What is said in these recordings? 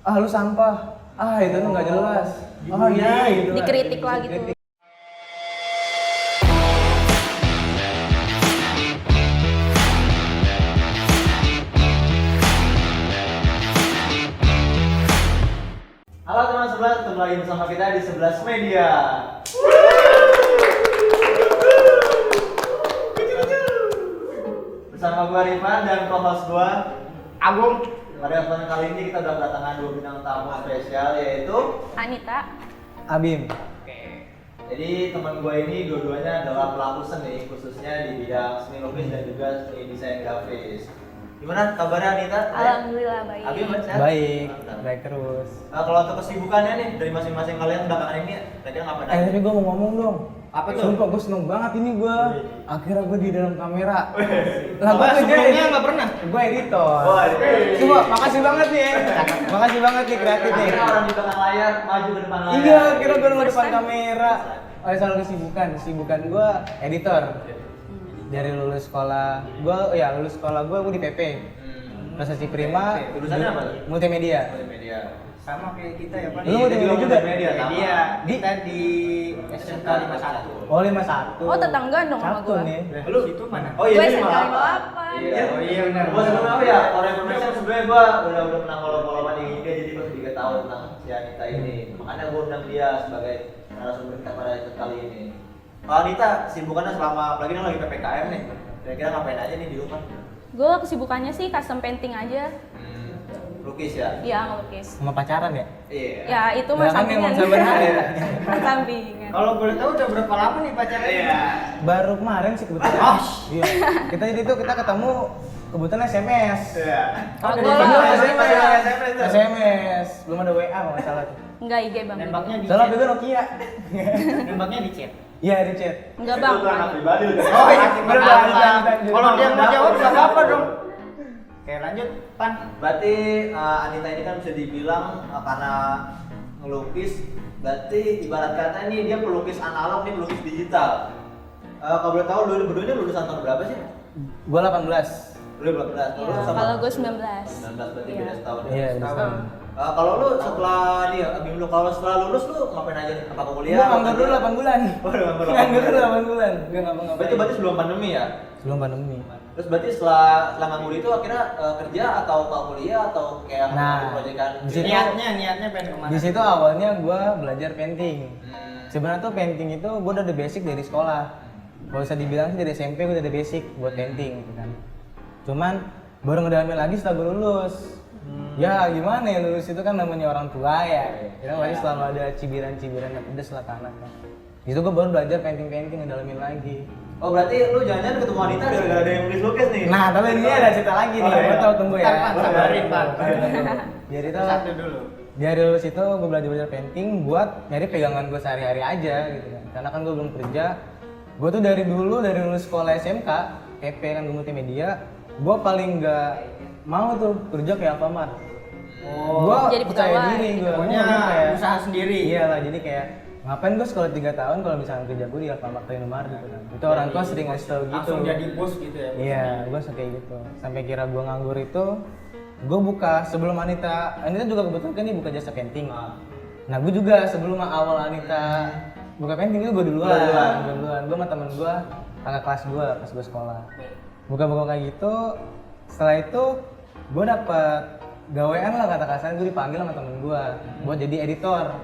ah lu sampah, ah itu tuh nggak jelas, oh iya gitu lah. Dikritik lah gitu. Dikritik. Halo teman sebelas, ketemu lagi bersama kita di 11 Media. Bersama gua Rifan dan co-host gua Agung. Pada kesempatan kali ini kita udah kedatangan dua bintang tamu spesial, yaitu Anita. Abim. jadi teman gua ini dua-duanya adalah pelaku seni, khususnya di bidang seni lukis dan juga seni desain grafis. Gimana kabarnya Anita? Alhamdulillah baik. Abim sehat? Baik, Mantap. baik terus. Kalau untuk kesibukannya nih dari masing-masing kalian belakangan ini kira-kira ngapain aja? Tapi gue mau ngomong dong. Apa tuh? Sumpah gue seneng banget ini gue. Akhirnya gue di dalam kamera. Lah Apa, sebelumnya nggak pernah? Gue editor. Wah, Coba, makasih banget nih. Makasih banget nih kreatif nih. Akhirnya orang di belakang layar maju ke depan layar. Iya, kira gue di depan kamera. Oh, salah kesibukan gue editor. Dari lulus sekolah, lulus sekolah gue di PP. Prestasi Prima. Jurusannya apa? Multimedia. Multimedia. Sama kayak kita ya Pak. Lu multimedia juga? Multimedia, sama. Media. Di- Kita di SMK 51. Oh, 51. Oh, tetanggaan dong sama Satu gua. nih. Lu itu mana? Oh iya, Gue ini SMK malah 58. Iya, Oh iya, benar. Gua sebelumnya apa ya? Kalau information sebenarnya gua udah pernah follow di IG, jadi gua sedikit tahu tentang si Anita ini. Makanya gua undang dia sebagai narasumber kita pada episode kali ini. Kalau Anita sibukannya selama apalagi kan lagi PPKM nih. Kira-kira ngapain aja nih di rumah? Gue kesibukannya sih custom painting aja. Lukis ya? Iya, ngelukis. Sama pacaran ya? Iya. Ya, itu mah Lah kan sampingan. emang sabar hari ya. Sampingan. Kalau boleh tahu udah berapa lama nih pacarnya? Iya. Baru kemarin sih kebetulan. Oh. Iya. Kita ketemu kebetulan SMS. Iya. Kalau Belum gua lah, SMS. Belum ada WA kalau nggak salah tuh. enggak IG Bang. Nembaknya di Salah chat. juga Nokia. Nembaknya di chat. Iya di chat. Enggak Itu Bang. tuh anak pribadi udah. Oh iya, Berbeda. kalau dia mau jawab nggak apa-apa dong. Oke lanjut, Pan. Berarti Anita ini kan bisa dibilang karena ngelukis, berarti ibarat kata ini dia pelukis analog, ini pelukis digital. Kalau boleh tahu lu berdua ini lulusan tahun berapa sih? Gua 18. Lu 18. Iya, Lu sama? kalau gue 19. 19 berarti Iya. beda setahun. ya? Iya, beda Setahun. setahun. Kalau lu setelah nih, Abim lu kalau setelah lulus lu ngapain aja nih? Apa kuliah? Gua nganggur dulu 8 bulan. Oh, udah nganggur 8 Nganggur dulu bulan. 8 bulan. Gua ngapa-ngapain. Berarti sebelum pandemi ya? Sebelum pandemi. Terus berarti setelah nganggur itu akhirnya kerja atau kuliah atau kayak Nah, proyekan? di situ- Niatnya pengen kemana? Di situ awalnya gua belajar painting. Hmm. Sebenarnya tuh painting itu gua udah ada basic dari sekolah. Kalau bisa dibilang sih dari SMP gua udah ada basic buat painting gitu kan. Cuman baru ngedalamin lagi setelah gua lulus. Ya gimana ya, lulus itu kan namanya orang tua ya. Kita pasti selalu ada cibiran-cibiran yang pedes lah ke anak kan. Di situ gua baru belajar painting ngedalamin lagi. Oh berarti lu jangan-jangan ketemu wanita gara-gara ada yang lukis-lukis nih? Nah, tapi ini ada cerita lagi nih. Oh, iya. Gua tahu tunggu ya. Ntar, Pan, sabarin, Pan. Jadi tuh Satu dulu. dari lulus itu gue belajar painting buat nyari pegangan gue sehari-hari aja gitu kan. Karena kan gue belum kerja. Gue tuh dari lulus sekolah SMK, PP kan gue multimedia, gue paling nggak mau tuh kerja kayak Alfamart. Gue Jadi percaya pegawai. diri gue. Pokoknya usaha sendiri. Iya lah, jadi kayak ngapain gue sekolah 3 tahun kalau misalnya kerja gue di Alfamart atau Indomaret gitu kan. Itu orang tua sering ngasih tau gitu. Langsung jadi bos gitu ya. Iya, gue suka kayak gitu. Sampai kira gue nganggur itu, gue buka sebelum Anita juga kebetulan kan dia buka jasa painting. Nah, gue juga sebelum awal Anita buka painting itu gue duluan. Gue sama temen gue, kakak kelas gue pas gue sekolah. Buka-buka kayak gitu. Setelah itu, gue dapet gawean lah kata kasarnya, gue dipanggil sama temen gue buat jadi editor.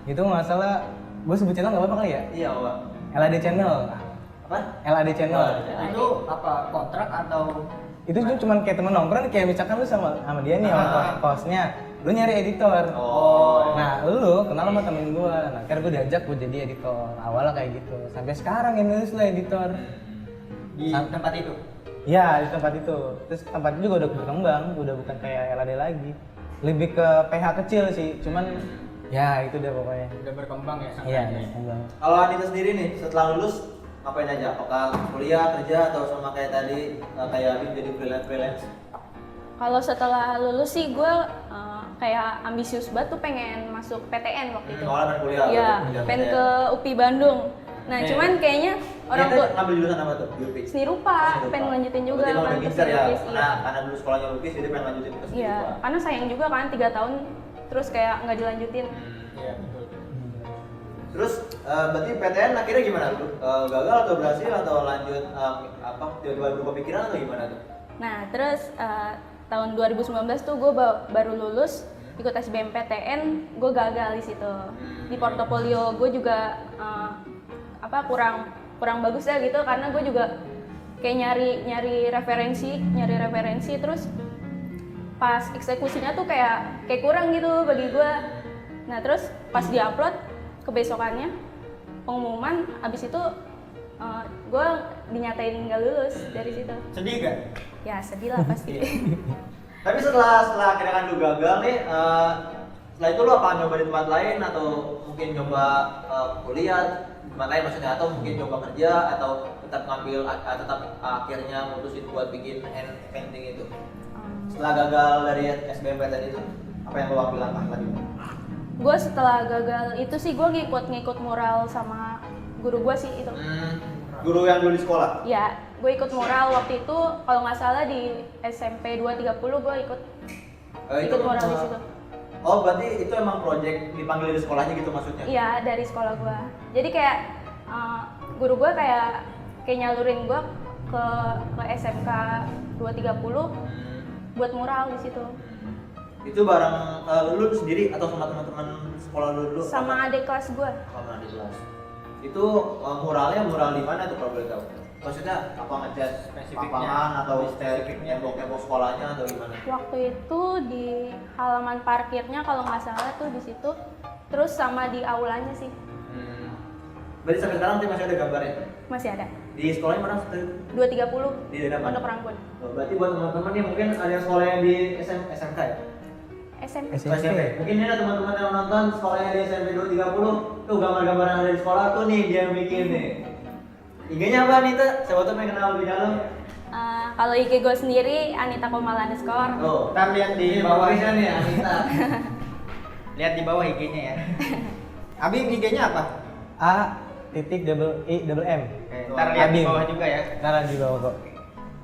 Itu nggak salah, gue sebut channel nggak apa-apa kali ya? Iya, Wak. LAD Channel. Apa? LAD Channel. Itu apa kontrak atau Itu cuma kayak temen nongkrong, kayak misalkan lu sama dia nih sama kosnya, lu nyari editor. Oh. Nah lu kenal sama temen gua, nah akhirnya gua diajak buat jadi editor. Awalnya kayak gitu, sampai sekarang yang nulis lah editor. di tempat itu? Ya di tempat itu, terus tempatnya juga udah berkembang, udah bukan kayak LAD lagi. Lebih ke PH kecil sih, cuman ya itu deh pokoknya. Udah berkembang ya sampai Iya, ini. berkembang. Kalau Anita sendiri nih, setelah lulus ngapain aja? Apakah kuliah, kerja, atau sama kayak tadi kayak Abim jadi freelance? Kalau setelah lulus sih gue kayak ambisius banget tuh pengen masuk PTN waktu itu. Awalnya kan kuliah. Iya, berarti pengen PTN. ke UPI Bandung. Nah, cuman kayaknya orang Kita tua ngambil jurusan apa tuh? Biologi. seni rupa, pengen lanjutin juga Berarti emang udah kan ke pintar seni ya, lukis, iya. karena dulu sekolahnya lukis jadi pengen lanjutin ke seni Iya, rupa. karena sayang juga kan 3 tahun terus kayak nggak dilanjutin. Iya betul. Terus berarti PTN akhirnya gimana? Gagal atau berhasil atau lanjut apa tiba-tiba berubah pikiran atau gimana tuh? Nah, terus tahun 2019 tuh gue baru lulus ikut SBMPTN, gue gagal di situ. Di portofolio gue juga kurang bagus ya gitu karena gue juga kayak nyari referensi terus pas eksekusinya tuh kayak kurang gitu bagi gue. Nah, terus pas diupload kebesokannya pengumuman, abis itu gue dinyatain nggak lulus dari situ. Sedih gak? Ya sedih lah pasti. Tapi setelah akhirnya kan lu gagal nih, setelah itu lu apa nyoba di tempat lain atau mungkin nyoba kuliah di tempat lain maksudnya, atau mungkin coba kerja atau tetap ngambil tetap akhirnya mutusin buat bikin hand painting itu? Setelah gagal dari SBMPTN itu, apa yang lu ambil langkah tadi? Gue setelah gagal itu sih gue ngikut mural sama guru gue sih itu. Guru yang dulu di sekolah? Ya, gue ikut mural waktu itu kalau nggak salah di SMP 230 gue ikut mural di situ. Oh, berarti itu emang project dipanggil dari sekolahnya gitu maksudnya? Iya, dari sekolah gue. Jadi kayak guru gue kayak nyalurin gue ke SMK 230 buat mural di situ. Itu bareng lu sendiri atau sama teman-teman sekolah lu dulu? Sama adik kelas gue. Sama adik kelas. Itu muralnya mural di mana tuh kalau boleh tahu? Maksudnya apa ngecat Spesifiknya, lapangan atau spesifiknya. tembok sekolahnya atau gimana? Waktu itu di halaman parkirnya kalau nggak salah tuh di situ. Terus sama di aulanya sih Berarti sampai sekarang masih ada gambarnya? masih ada. Di sekolahnya mana? 230 Di daerah mana? Pondok Ranggun. Oh, berarti buat teman-teman nih mungkin ada yang sekolah yang di SMK ya? SMP. SMP. Mungkin ini ada teman-teman yang nonton sekolahnya di SMP 230, tuh gambar-gambar yang ada di sekolah tuh nih dia yang bikin nih. IG-nya apa Anita? Siapa tuh pengen kenal lebih dalam? Kalau IG gue sendiri Anita Komal _ Oh, Ntar lihat di bawahnya nih Anita. Lihat di bawah IG-nya ya. Abi IG-nya apa? A.I.M. Ntar lihat di Abim. bawah juga ya. Ntar di bawah kok.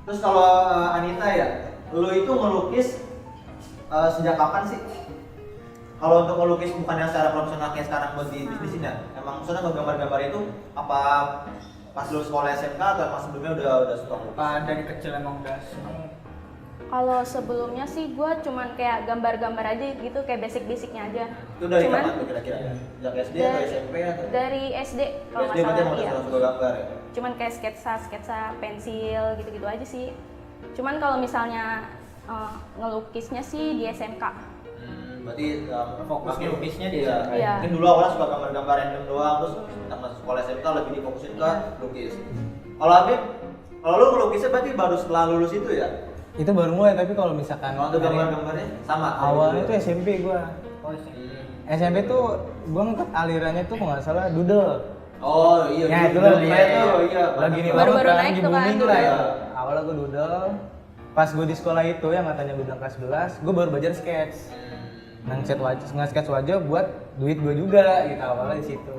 Terus kalau Anita ya, lu itu ngelukis sejak kapan sih? Kalau untuk ngelukis bukan yang secara profesional kayak sekarang buat di bisnisin ya? Emang maksudnya ngegambar-gambar itu apa pas lu sekolah SMK atau emang sebelumnya udah suka ngelukis? Apa dari kecil emang udah seneng? Kalau sebelumnya sih gue cuman kayak gambar-gambar aja gitu, kayak basic-basicnya aja. Itu dari Cuman kapan tuh kira-kira? Sejak SD atau SMP atau? dari SD kalau SD nggak berarti salah. emang Iya. udah suka gambar ya? Cuman kayak sketsa pensil gitu-gitu aja sih. Cuman kalau misalnya ngelukisnya sih di SMK. Berarti Fokus makin- ngelukisnya di iya. SMK. Iya. Mungkin dulu awalnya suka gambar-gambar random doang, terus kita masuk sekolah SMK lebih difokusin ke lukis. Kalau Habib, kalau lu ngelukisnya berarti baru setelah lulus itu ya? Itu baru mulai, tapi kalau misalkan Kalau untuk dari gambar-gambarnya sama? awalnya itu SMP gua. Oh, SMP. SMP tuh gua ngikut alirannya tuh kalau nggak salah doodle. Oh iya, Ya dulu itu lah dia dia tuh, tuh iya. lagi nih Baru-baru banget kan, naik lagi tuh kan, booming lah doodle. ya. Awalnya gua doodle. Pas gua di sekolah itu yang katanya gua bilang kelas 11, gua baru belajar sketch. Nge-sketch wajah buat duit gua juga gitu awalnya di situ.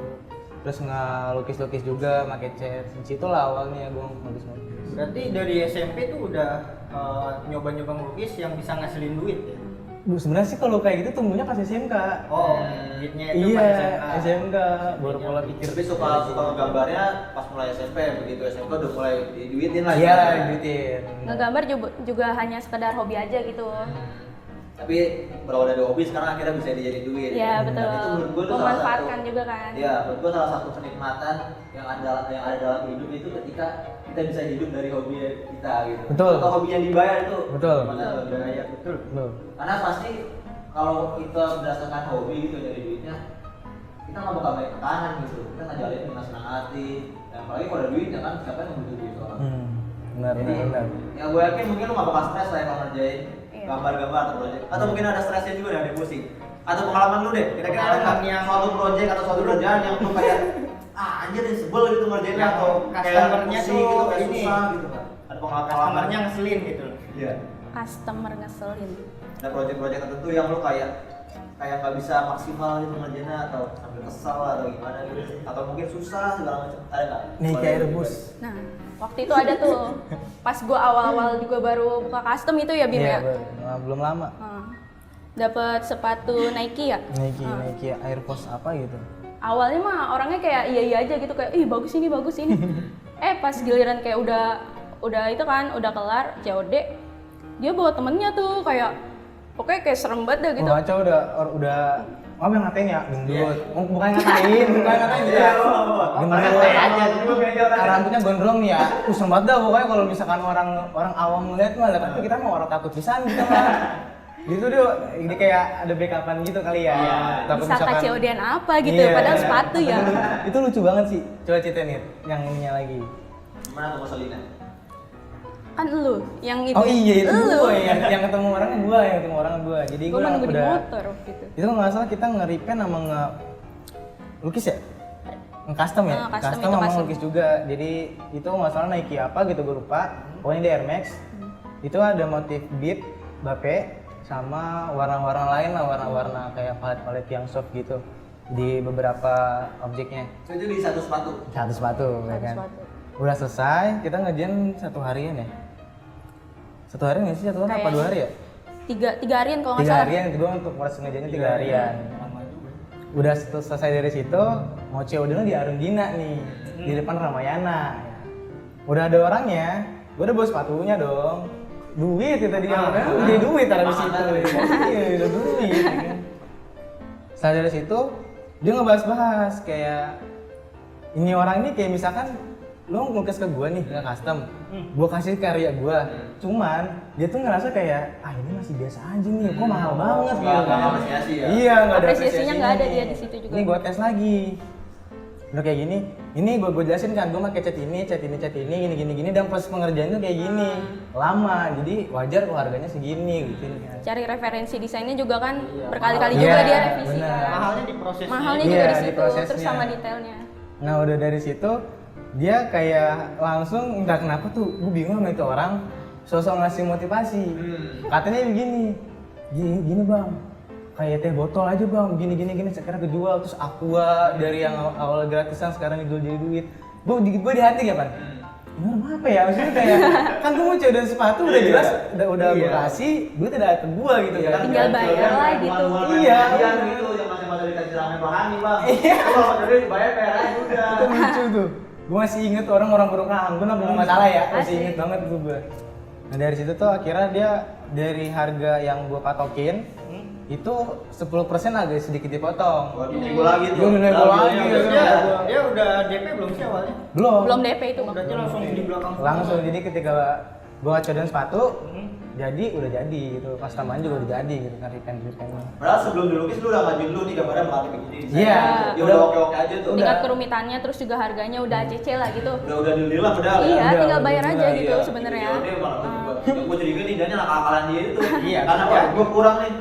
Terus ngelukis-lukis juga, pakai cat. Di situ lah awalnya gua ngelukis-ngelukis. Berarti dari SMP tuh udah nyoba-nyoba ngelukis yang bisa ngasilin duit ya? Bu, sebenarnya sih kalau kayak gitu tumbuhnya pas SMK. Oh, duitnya itu Iya, pas SMA. SMK baru pola pikir. Tapi suka ngegambarnya pas mulai SMP, begitu SMP udah mulai diduitin lah. Iya, istilahnya. duitin. Ngegambar juga hanya sekedar hobi aja gitu. Tapi berawal dari hobi sekarang akhirnya bisa dijadiin duit. Iya Dan betul. itu menurut gua tuh salah Memanfaatkan satu. juga kan. Iya, menurut gua salah satu kenikmatan yang ada dalam hidup itu ketika kita bisa hidup dari hobi kita gitu. Betul. Atau hobi yang dibayar itu. Betul. Gimana tuh? Budaya betul. Betul. Karena pasti kalau kita berdasarkan hobi gitu dari duitnya, kita nggak bakal banyak tekanan gitu. Kita ngajalin dengan senang hati. Dan apalagi kalau ada duitnya kan siapa yang butuh duit soalnya. Benar, Jadi, benar. ya gue yakin mungkin lu gak bakal stres lah ya kalau ngerjain Iya. gambar-gambar atau project. Atau mungkin ada stresnya juga ada pusing. Atau pengalaman lu deh, kira-kira ada Pengalaman nggak yang- suatu project atau suatu kerjaan yang lu kayak anjir nih sebel gitu ngerjainnya Yang atau customer-nya pusing tuh gitu, kayak ini. susah gitu kan. Ada pengalaman. Customer-nya ngeselin gitu. Iya. Customer ngeselin. Ada project-project tertentu yang lu kayak kayak nggak bisa maksimal gitu ngerjainnya atau sambil kesal atau gimana gitu atau mungkin susah segala macam ada nggak? Nih kayak rebus. Nah, waktu itu ada tuh pas gue awal-awal juga baru buka custom itu ya Bim Iya, ya. belum lama. Dapat sepatu Nike ya. Nike Air Force apa gitu. Awalnya mah orangnya kayak iya aja gitu kayak ih bagus ini. Pas giliran kayak udah itu kan udah kelar COD, dia bawa temennya tuh kayak pokoknya kayak serem banget dah gitu. Ngaca udah apa yang ngatain ya? Gendut. Bukan ngatain gitu ya. Ngatain aja, cuma beda orang. Rambutnya gondrong nih ya. Serem banget dah pokoknya kalau misalkan orang awam ngeliat mah, tapi kita mah orang takut pisan gitu mah. Gitu dia kayak ada backupan gitu kali ya. Takut Disangka COD-an apa gitu, Iya. padahal sepatu ya. Itu lucu banget sih. Coba ceritain nih yang ininya lagi. Mana tuh Selina? Kan lu yang itu. Oh iya itu lu. gue yang ketemu orangnya gue. Jadi Gue gue nunggu di udah motor waktu itu. itu nggak salah kita nge-repaint sama lukis ya? Nge-custom ya? Custom itu sama custom. lukis juga. Jadi itu nggak salah Nike apa gitu gue lupa. Pokoknya di Air Max. Itu ada motif beat, bape, sama warna-warna lain lah, warna-warna kayak palet-palet yang soft gitu di beberapa objeknya. Itu di satu sepatu. Satu sepatu, ya kan? sepatu. Udah selesai, kita ngerjain 1 harian ya? 1 hari nggak sih? 1 hari apa Kayaknya. 2 hari ya? Tiga harian kalau nggak 3 salah. harian, itu gue untuk proses ngerjainnya 3 harian. Udah selesai dari situ, mau COD-nya di Arundina nih, di depan Ramayana. Udah ada orangnya, gue udah bawa sepatunya dong. Duit itu tadi yang udah jadi duit habis itu. Iya, udah duit. Ya kan? Setelah dari situ, dia ngebahas-bahas kayak ini orang ini kayak misalkan lo ngelukis ke gue nih, nggak custom, gue kasih karya gue, cuman dia tuh ngerasa kayak ini masih biasa aja nih, kok mahal banget Nggak gitu. ada apresiasi ya? Iya, nggak ada Apresiasinya nggak ada apresiasinya. dia di situ juga. Ini gue tes lagi, udah kayak gini, ini gue jelasin kan, gue pakai cat ini, gini, dan proses pengerjaan tuh kayak gini, lama, jadi wajar kok harganya segini gitu. Cari referensi desainnya juga kan berkali-kali Iya, juga dia revisi benar. kan. Mahalnya di prosesnya. Mahalnya Iya, juga di di situ, prosesnya. terus sama detailnya. Nah udah dari situ dia kayak langsung entah kenapa tuh gue bingung sama itu orang sosok ngasih motivasi. Katanya begini, gini bang, kayak teh botol aja bang, gini sekarang kejual terus aqua dari yang awal gratisan sekarang dijual jadi duit. Gue di hati ya pan. Bener apa ya? Maksudnya kayak kan gue mau coba sepatu udah jelas udah gue kasih, duit udah ke gue gitu kan. Tinggal bayar lah gitu. Iya. Gitu yang masih dikasih ramen rohani bang. Kalau mau jadi bayar aja udah. Itu lucu tuh. Gue masih inget orang buruk Ranggun belum masalah ya, masih Asik. inget banget gue. Nah dari situ tuh akhirnya dia dari harga yang gue patokin itu 10% agak sedikit dipotong. Buat nego lagi tuh. Gue nego lagi. Terus ya. dia udah DP belum sih awalnya? Belum DP itu bang. Berarti langsung di belakang. langsung. Jadi ketika gue codain sepatu jadi udah jadi gitu, customer juga udah jadi gitu kan repaint. Padahal sebelum dilukis lu udah ngajuin lu nih gambarnya bakal kayak begini. Iya. Ya udah oke aja tuh. Tingkat kerumitannya terus juga harganya udah ACC lah gitu. Udah deal lah padahal. Iya, udah, tinggal udah, bayar udah, aja iya. gitu sebenarnya. Dia malah juga. Gue jadi gini dan nakal-nakalan dia itu. Iya, Karena iya. gue kurang nih.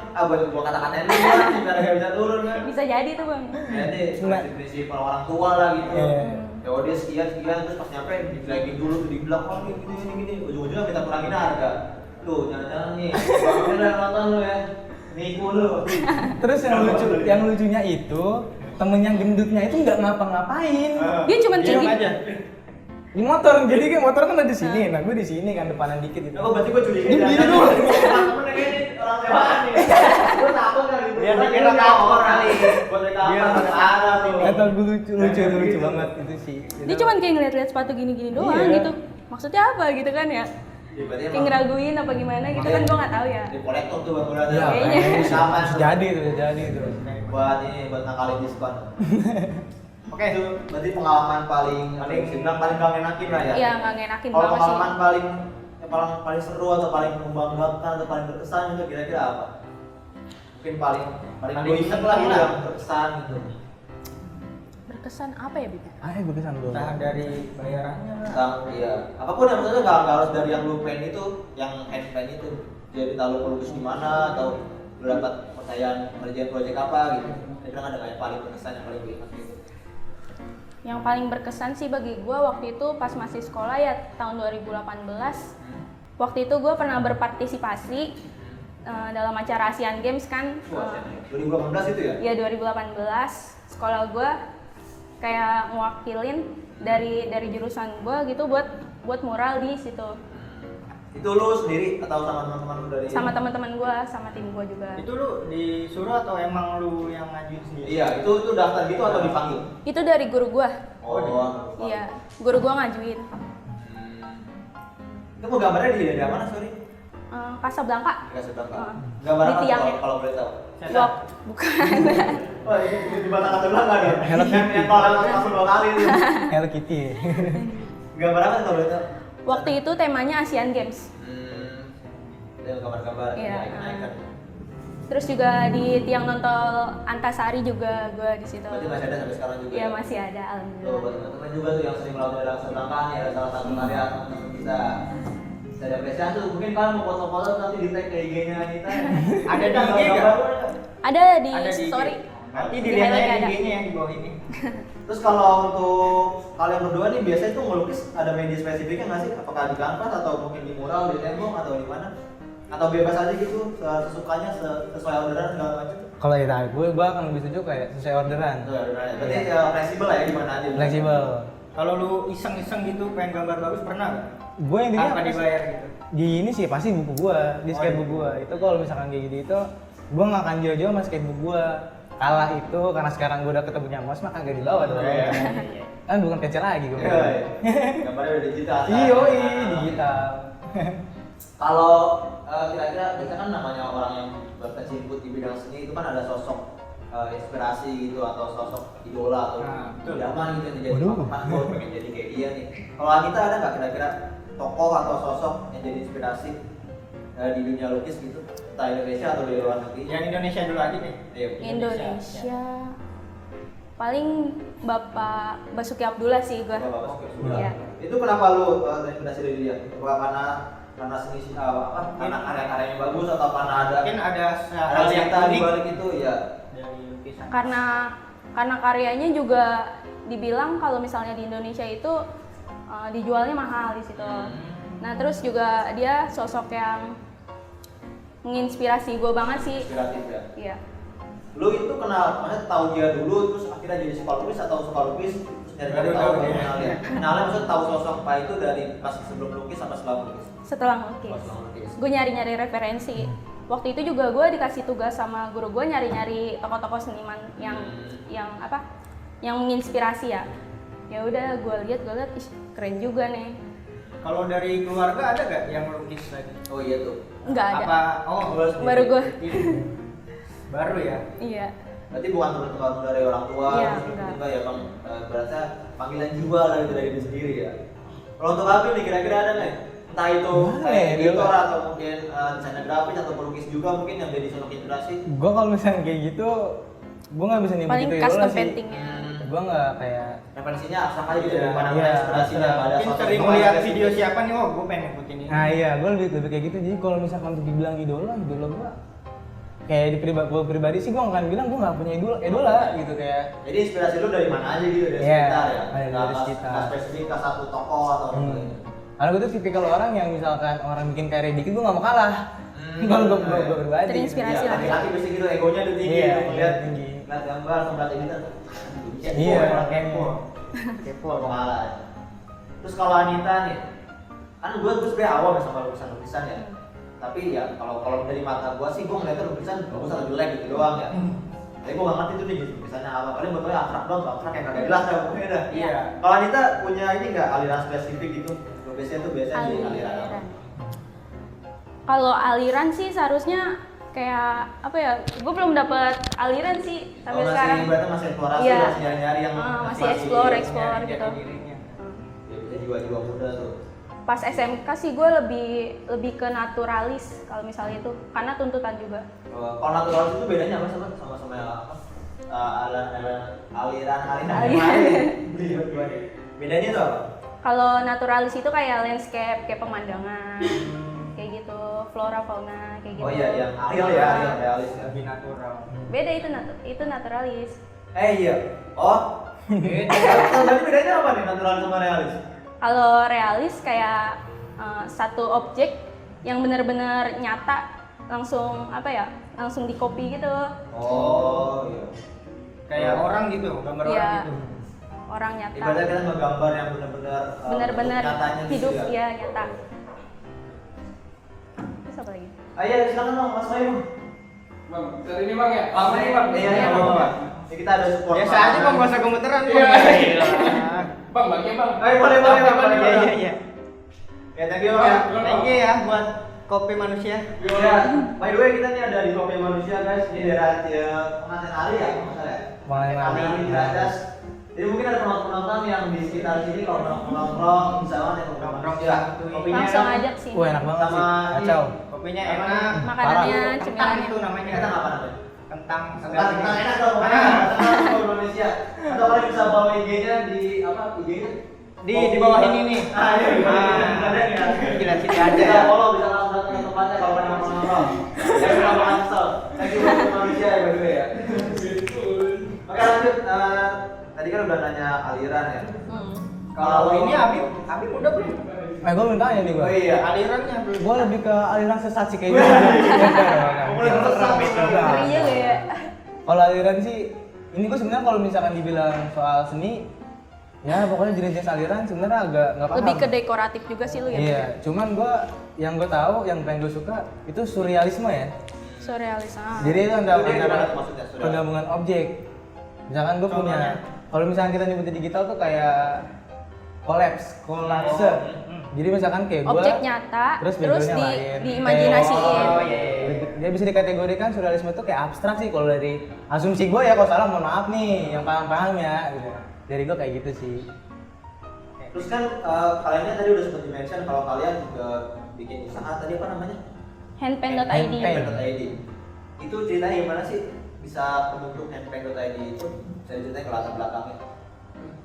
Gue kata-katain lu lah nih biar gak bisa turun kan. Bisa jadi tuh bang. Jadi Nah. prinsip orang tua lah gitu. Iya. Ya udah sekian terus pas nyampe dijelekin dulu tuh dibilang wah gini ujung-ujungnya minta kurangin harga. Tuh jangan-jangan nih, bangunin lah nonton lu ya. Niku lu. Terus yang lucunya itu temen yang gendutnya itu nggak ngapa-ngapain. Dia cuma kayak Diam gitu. aja. Di motor, jadi kan motor kan ada di sini, nah gue di sini kan depanan dikit gitu. Oh berarti gue curiga. Dia begini doang. Temen ini orang sewaan nih. Gue takut kali. Dia Gua dikira kira takut orang kali. Buat mereka Dia apa? Ada tuh. Kata gue lucu banget itu sih. Dia cuma kayak ngeliat-liat sepatu gini-gini doang Iya. gitu. Maksudnya apa gitu kan ya? Ya, berarti Kayak ngeraguin apa gimana gitu kan gue nggak tahu ya. Di kolektor tuh bang berarti. Ya, Kayaknya. kayaknya sih. Sama jadi tuh. buat ini buat nakalin diskon. Oke, itu berarti pengalaman paling paling gak ngenakin lah ya. Iya nggak ngenakin Kalau banget sih. pengalaman paling seru atau paling membanggakan atau paling berkesan itu kira-kira apa? Mungkin paling gue inget lah gitu yang berkesan gitu. Berkesan apa ya Bib? Berkesan dulu. Entah dari bayarannya lah. Tentang iya, apapun yang maksudnya nggak harus dari yang lu pen itu, yang hand pen itu. Jadi tahu lu pelukis di mana atau lu dapat percayaan ngerjain proyek apa gitu. Saya bilang ada kayak paling berkesan yang paling gue ingat gitu. Yang paling berkesan sih bagi gue waktu itu pas masih sekolah ya tahun 2018. Waktu itu gue pernah berpartisipasi dalam acara Asian Games kan. 2018 itu ya? Ya 2018 sekolah gue kayak mewakilin dari jurusan gue gitu buat mural di situ. Itu lu sendiri atau sama teman-teman lu dari? Sama teman-teman gue, sama tim gue juga. Itu lu disuruh atau emang lu yang ngajuin sendiri? Iya, itu daftar gitu atau dipanggil? Itu dari guru gue. Oh, Iya, guru gue ngajuin. Itu mau gambarnya di daerah mana, sorry? Casablanca. Dikasih Bangka. Heeh. Gambar Di apa tuh tiangnya. kalau boleh tahu? Wah, bukan. Wah, ini di Batak Casablanca dong. Hello Yang Kitty. kalau langsung 2 kali itu. Hello Kitty. Gambar apa tuh kalau boleh tahu? Waktu itu temanya Asian Games. Itu gambar-gambar Iya. icon-icon. Terus juga di tiang nontol Antasari juga gue di situ. Berarti masih ada sampai sekarang juga. Iya ya? masih ada, Tuh, alhamdulillah. buat teman-teman juga tuh yang sering melakukan daerah Casablanca nih, ada salah satu karya teman-teman kita. Bisa diapresiasi tuh, mungkin kalian mau foto-foto nanti di tag ke IG-nya Anita. Ada di IG nggak? Ada di Ada di IG. story. Nanti Di dilihat highlight aja ada. di IG-nya yang di bawah ini. Terus kalau untuk kalian berdua nih biasanya tuh ngelukis ada media spesifiknya nggak sih? Apakah di kanvas atau mungkin di mural, di tembok atau di mana? Atau bebas aja gitu, sesukanya sesuai orderan segala macam? Kalau ya gue akan lebih setuju kayak sesuai orderan. Sesuai orderan. Berarti ya fleksibel lah ya di mana aja. Fleksibel. Kalau lu iseng-iseng gitu pengen gambar bagus pernah nggak? Gue intinya Tanpa dibayar gitu. di ini sih pasti buku gua, di Oh, sketchbook iya. gua. Itu kalau misalkan kayak gitu itu gua nggak akan jauh-jauh sama sketchbook gua. Kalah itu karena sekarang gua udah ketemu Nyamos mah kagak dibawa dong. Iya. Kan bukan PC lagi gua. Iya, iya. Gambarnya udah digital. Iya, digital. Kalau kira-kira biasanya kan namanya orang yang berkecimpung di bidang seni itu kan ada sosok inspirasi gitu atau sosok idola atau Nah, betul. idaman gitu yang jadi Waduh. patokan gue pengen jadi kayak dia nih. Kalau Anita ada nggak kira-kira tokoh atau sosok yang jadi inspirasi di dunia lukis gitu, entah Indonesia atau di luar negeri? Yang Indonesia dulu aja nih. Iya. Indonesia. Paling Bapak Basuki Abdullah sih gua. Bapak Sudah. Iya. Itu kenapa lu terinspirasi dari dia? Apakah karena seni karena karya-karyanya bagus atau karena ada Mungkin ada hal hal yang cerita di unik balik itu ya? dari lukisan. Karena karyanya juga dibilang kalau misalnya di Indonesia itu dijualnya mahal di situ. Nah, terus juga dia sosok yang menginspirasi gue banget sih. Inspiratif ya. Iya. Lu itu kenal, maksudnya tahu dia dulu terus akhirnya jadi suka lukis atau suka lukis terus dari Baru tahu tahu baru dia. kenal dia. Kenalnya maksudnya tahu sosok Pak itu dari pas sebelum lukis sama setelah lukis. Setelah Pas melukis. setelah lukis. Gue nyari-nyari referensi. Waktu itu juga gue dikasih tugas sama guru gue nyari-nyari tokoh-tokoh seniman yang yang menginspirasi ya. Ya udah gue lihat, ih keren juga nih. Kalau dari keluarga ada gak yang lukis lagi? Oh iya tuh. Nggak ada. Apa? Oh, Baru gua. Baru ya. Iya. Berarti bukan turun dari orang tua, Iya, terus enggak. juga ya bang, berarti panggilan jiwa dari diri sendiri ya. Kalau untuk Abi nih kira-kira ada nggak? Entah itu Gimana kayak ya, editor Bella? atau mungkin desainer grafis atau pelukis juga mungkin yang jadi sosok inspirasi. Gua kalau misalnya kayak gitu, gua nggak bisa nyebut Paling itu custom idola sih. paintingnya. Gua nggak kayak Referensinya abstrak aja gitu Iya. dari mana Iya, inspirasinya abstrak. nggak ada Mungkin sosok sering yang melihat spesifik. video siapa nih, oh gue pengen ikutin ini. Nah iya, gue lebih kayak gitu. Jadi kalau misalkan untuk dibilang idola gue kayak di pribadi sih gue akan bilang gue nggak punya idola gitu kayak. Jadi inspirasi lu dari mana aja gitu dari Iya, sekitar ya? dari Nggak sekitar. nggak spesifik ke satu tokoh atau orang lain. Karena gue tuh tipikal orang yang misalkan orang bikin karya dikit gue nggak mau kalah. Kalau gue pribadi. Terinspirasi Iya, lah. laki-laki biasanya gitu egonya tuh tinggi Iya, gitu ngeliat tinggi. ngeliat gambar sama ngeliat editor. Iya, orang makanya. kepo. Kepo mau kalah. Terus kalau Anita nih, kan gue sebenarnya awam ya sama lukisan ya. Tapi ya kalau dari mata gue sih gue ngeliatnya lukisan bagus atau jelek gitu doang ya. Tapi gue gak ngerti tuh nih lukisannya apa. Paling betulnya abstrak doang, abstrak yang kagak jelas ya pokoknya dah. Iya. Kalau Anita punya ini nggak aliran spesifik gitu? Biasanya tuh biasanya di aliran apa? Aliran. Kalau aliran sih seharusnya kayak apa ya? Gue belum dapet aliran sih sampai masih, sekarang. Berarti masih eksplorasi, Iya. masih nyari-nyari yang Masih explore nyari gitu. jati dirinya. Ya, bisa jiwa-jiwa muda tuh. Pas SMK sih gue lebih ke naturalis kalau misalnya itu karena tuntutan juga. Kalau naturalis itu bedanya apa sama yang apa? Aliran bedanya itu apa? Kalau naturalis itu kayak landscape, kayak pemandangan, kayak gitu, flora fauna, kayak gitu. Oh iya, yang real ya, real realis ya. Lebih natural. Beda itu naturalis. Iya. Oh. Berarti bedanya apa nih naturalis sama realis? Kalau realis kayak satu objek yang benar-benar nyata langsung apa ya, langsung di copy gitu. Oh iya. Kayak orang gitu, gambar Iya. orang gitu. Orang nyata. Ibaratnya kita ngegambar yang benar-benar Benar-benar nyatanya gitu hidup ya. ya nyata. Terus apa lagi? Ayo silakan Bang, Mas Bayu. Bang, dari ini bang ya? Bang, ini bang. Iya, Iya, Bang. Bang. Ini kita ada support. Biasa aja bang, gak usah gemeteran bang. Iya. Bang, bangnya bang. Ayo boleh boleh Bang. Bang, Iya iya iya. Ya thank you Bang ya. Thank you ya buat kopi manusia. Ya, by the way kita nih ada di Kopi Manusia guys. Ini daerah Pengantin Ali ya, kalau nggak salah ya. Pengantin Ali. Ali di Ciracas. Jadi mungkin ada penonton yang di sekitar sini kalau nongkrong bisa banget ya nongkrong. Ya, kopinya Langsung kan aja sih. Wah enak banget sih, Sama kacau. Kopinya Apa enak. Makanannya, Kentang cemilannya. itu namanya. Kita apa namanya? Kentang. Tentang enak dong pokoknya. Tentang Kopi Manusia. Atau kalian bisa bawa IG-nya di apa? IG-nya? Di bawah ini nih. Ah, iya, ada ya. Gila sini Bisa aja. follow, bisa langsung datang ke tempatnya kalau kalian mau nongkrong. Ya udah makan kesel. Thank you Kopi Manusia ya by the way ya. Oke lanjut. Tadi kan udah nanya aliran ya. Kalau ini Habib udah belum? Gue minta tanya nih gue. Oh iya. Alirannya belum. Gue lebih ke aliran sesat sih kayaknya. Mulai sesat itu. Ngeri juga ya. Kalau aliran sih, ini gue sebenarnya kalau misalkan dibilang soal seni, ya pokoknya jenis-jenis aliran sebenarnya agak nggak paham. Lebih ke dekoratif juga sih lu ya. Iya, cuman yang gue tahu, yang paling gue suka itu surrealisme ya. Surrealis. Jadi itu antara Itu dia gimana tuh maksudnya, surreal? penggabungan objek. Misalkan gue punya, Contohnya? kalau misalkan kita nyebutnya digital tuh kayak kolapse. Jadi misalkan kayak gue, Objek nyata, terus backgroundnya lain. diimajinasiin. Oh iya iya. Dia bisa dikategorikan surrealisme itu kayak abstrak sih kalau dari asumsi gue ya, kalau salah mohon maaf nih yang paham ya gitu. Dari gue kayak gitu sih. Terus kan kaliannya tadi udah sempat di-mention kalau kalian juga bikin usaha tadi apa namanya? Handpan.id. Handpan.id. Itu ceritanya gimana sih? Bisa membentuk handpan.id itu? Bisa diceritain ke latar belakangnya?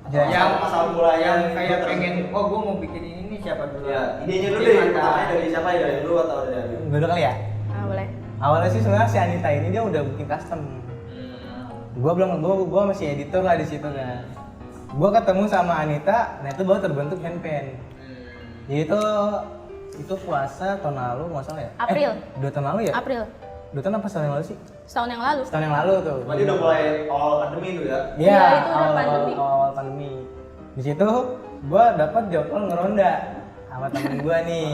Ya, Yang asal mulanya Yang kayak pengen, oh gue mau bikin ini nih siapa dulu? Ya, idenya dulu Tim deh. atau- Pertamanya dari siapa ya? Dari dulu atau dari Habib? Gue dulu kali ya. Ah, boleh. Awalnya sih sebenarnya si Anita ini dia udah bikin custom. Gua masih editor lah di situ kan. Gua ketemu sama Anita, nah itu baru terbentuk handpan. Jadi itu puasa tahun lalu nggak salah ya? April. 2 tahun lalu ya? April. 2 tahun apa setahun yang lalu sih? Setahun yang lalu. Setahun yang lalu tuh. Berarti udah mulai awal pandemi tuh ya? Iya, Iya, itu udah awal, pandemi. awal pandemi. Di situ gua dapat jadwal ngeronda sama temen gua nih.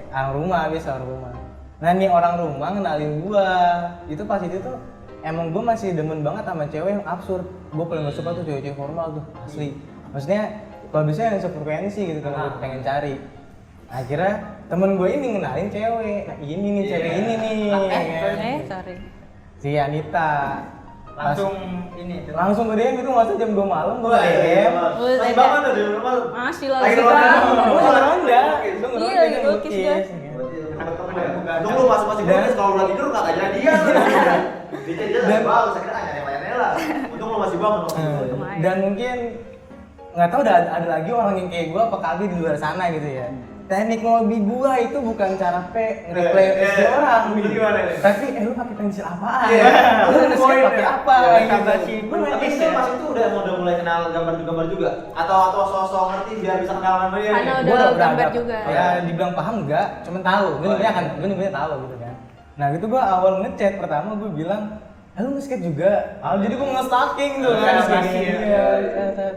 Orang rumah, habis orang rumah. Nah nih orang rumah ngenalin gua. Itu pas itu tuh emang gua masih demen banget sama cewek yang absurd. Gua paling gak suka tuh cewek-cewek formal tuh, asli. Maksudnya kalau bisa yang sefrekuensi gitu kalau gua pengen cari. Akhirnya temen gue ini ngenalin cewek. Nah ini nih cewek ini nih. Sorry. Si Anita. Langsung ini tuh. Langsung ke DM itu masa jam 2 malam gue DM. Masih banget tuh di rumah. Masih lah. Lagi suka. ngeronda. Gue ngeronda. Iya, lagi ngelukis dia. Untung lu masih bonus, kalau udah tidur nggak jadian. Dia bagus, akhirnya nggak ada yang lah. Untung lu masih bangun. Lumayan. Dan mungkin nggak tahu ada lagi orang yang kayak gue apa kali di luar sana gitu ya. Teknik ngelobi gua itu bukan cara nge-replay si orang Ini gimana nih? tapi lu pakai pensil apaan? Iya. Lu nge-sketch pakai apa? Gitu. Tapi itu pas itu udah mulai kenal gambar juga atau sosok ngerti biar bisa kenal sama dia. Karena nih? udah Gua gambar ada- juga. Ya dibilang paham enggak, cuman tahu. Gue Oh, nyebutnya iya. gue nyebutnya tahu gitu kan. Nah gitu gue awal ngechat pertama gue bilang, lu nge-sketch juga? Jadi gue nge-stalking tuh kan. Nge-stalking, Iya. iya.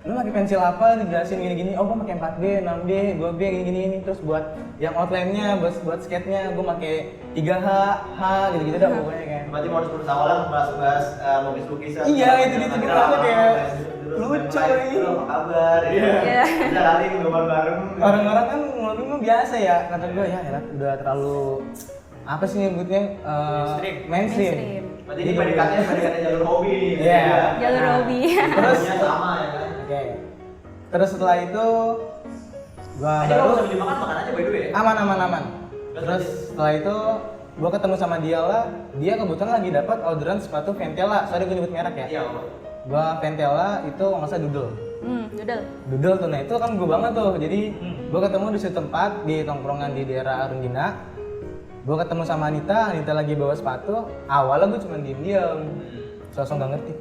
Lu pakai pensil apa? Dijelasin gini-gini. Oh gue pakai 4B, 6B, 2B gini-gini. Terus buat yang outline-nya, buat sketch-nya gue pakai 3H, H gitu-gitu dah pokoknya kan. Berarti modus awalan bahas lukis-lukisan. Iya, itu dulu aja kayak lucu ini. Apa kabar? Iya. Kita kali gambar bareng. Orang-orang kan ngelobi mah biasa ya, kata gue ya elah, udah terlalu apa sih nyebutnya mainstream. Mainstream. Berarti ini PDKT jalur hobi nih. Iya. Jalur hobi. Terus Hobinya sama ya kan. oke. Terus setelah itu gua Tadi kalau baru bisa dimakan makan aja by the way. aman. Terus setelah itu gua ketemu sama dia lah, dia kebetulan lagi dapat orderan sepatu Ventela. Sorry gue nyebut merek ya. Iya. Gua Ventela itu kalau nggak salah Doodle. Doodle. Doodle tuh, nah itu kan gue banget tuh. Jadi gue ketemu di suatu tempat di tongkrongan di daerah Arundina. Gue ketemu sama Anita lagi bawa sepatu. Awalnya gue cuma diem, sosok nggak ngerti.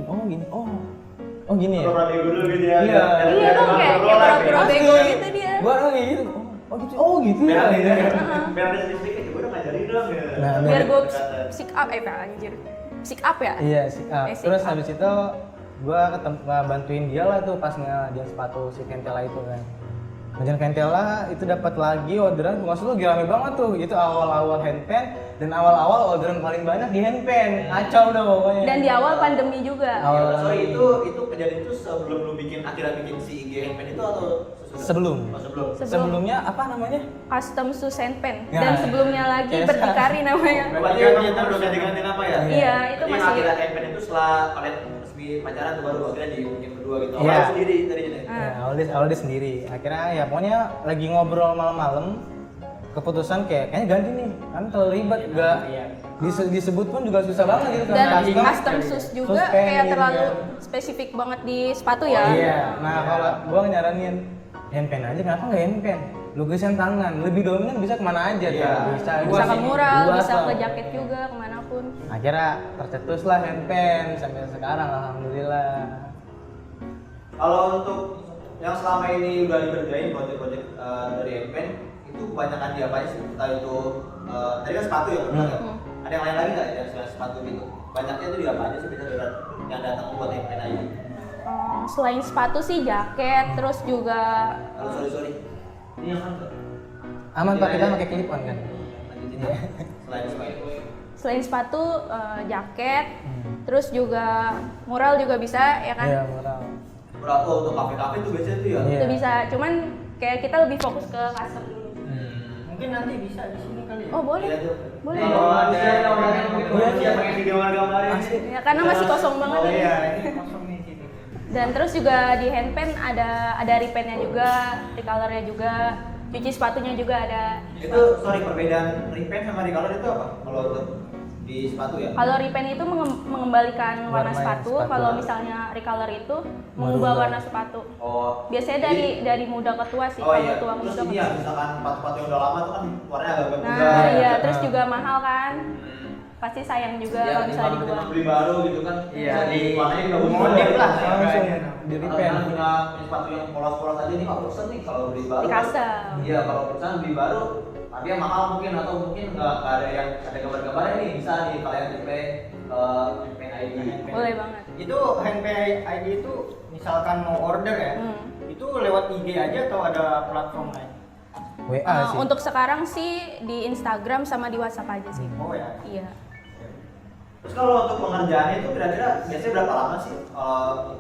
Oh gini, oh gini ya. Pura-pura bego dulu gitu ya. Iya. Iya dong, kayak pura-pura bego gitu dia. Gue kayak gitu. Oh gitu, oh gitu ya. Biar ada sedikit gue udah ngajarin. dong ya. Nah, Biar gue Pendekatan. pick up, anjir. Pick up ya? Iya, sit up. Sit Terus up. habis itu gua bantuin dia lah tuh pas ngejalan sepatu si Ventela itu kan. Ngejalan Ventela itu dapat lagi orderan, maksud lu gila rame banget tuh. Itu awal-awal handpan dan awal-awal orderan paling banyak di handpan. Kacau dah pokoknya. Dan di awal pandemi juga. Awal Ya, sorry itu kejadian itu sebelum lu akhirnya bikin si IG handpan itu atau sesudah? Sebelum. Oh, sebelum. Sebelumnya apa namanya? Custom Shoes and Pen. Ya. Dan sebelumnya lagi Yes. Berdikari namanya. Berarti kan kita udah ganti-ganti nama ya? Iya, itu Jadi masih- akhirnya handpan itu setelah kalian resmi pacaran tuh baru akhirnya dibikin berdua gitu. Iya. Awalnya sendiri tadinya deh. Ya, awal dia sendiri. Akhirnya ya pokoknya lagi ngobrol malam-malam, keputusan kayaknya ganti nih, kan terlalu ribet, enggak disebut pun juga susah banget gitu kan. Dan Custom. custom shoes juga Shoes pen kayak gitu terlalu kan. spesifik banget di sepatu ya. Iya. Nah kalau gua nyaranin handpan aja, kenapa nggak handpan? Lukisan tangan, lebih dominan bisa kemana aja Iya. tuh. Bisa Bisa ke mural, luas bisa lah. ke jaket juga, kemanapun. Akhirnya tercetus lah handpan sampai sekarang, alhamdulillah. Kalau untuk yang selama ini udah dikerjain project-project dari handpan itu kebanyakan dia apa aja sih? Entah itu tadi kan sepatu ya, benar ya? Ada yang lain lagi nggak yang selain sepatu gitu? Banyaknya itu di apa aja sih biasanya yang datang buat handpan aja? Selain sepatu sih jaket, terus juga Sorry. Ini yang mana? Aman Pak, Iya, kita iya. pakai clip on kan. Lanjutin ya. Selain sepatu. selain sepatu jaket, terus juga mural juga bisa ya kan? Iya, moral. Berapa untuk kafe-kafe tuh biasanya tuh ya? Iya. Itu bisa, cuman kayak kita lebih fokus ke custom dulu. Mungkin nanti bisa di sini kali ya. Oh boleh, Iya tuh. boleh. Kalau ada orang-orang mungkin dia pakai video gambar-gambarin. Ya, karena masih kosong banget Oh ini. iya, ini kosong nih sini. Dan terus juga di handpan ada repaintnya juga, recolornya juga, cuci sepatunya juga ada. Itu sorry perbedaan repaint sama recolor itu apa? Kalau untuk di sepatu ya? Kalau repaint itu mengembalikan warna Warna sepatu, sepatu. kalau misalnya recolor itu mengubah warna sepatu. Oh. Biasanya dari muda ke tua sih, Oh kalau iya. tua Terus muda. ini ya misalkan sepatu-sepatu yang udah lama tuh kan warnanya agak Nah muda. iya, ya. terus juga mahal kan. Pasti sayang juga Ya, kalau misalnya kita dibuang. beli baru gitu kan. Iya, Bisa di warnanya juga bagus modif banget. lah. Langsung Iya. di Karena repaint. punya sepatu yang polos-polos aja nih, Pak bosan nih kalau beli baru. Di custom. Iya, kalau misalnya beli baru tapi yang mahal mungkin atau mungkin nggak ada yang ada gambar-gambarnya nih bisa nih kalian repaint repaint ID. Boleh banget. Itu handpan ID itu misalkan mau order ya, itu lewat IG aja atau ada platform lain? WA sih. Untuk sekarang sih di Instagram sama di WhatsApp aja sih. Oh ya. Iya. Terus kalau untuk pengerjaannya itu kira-kira biasanya berapa lama sih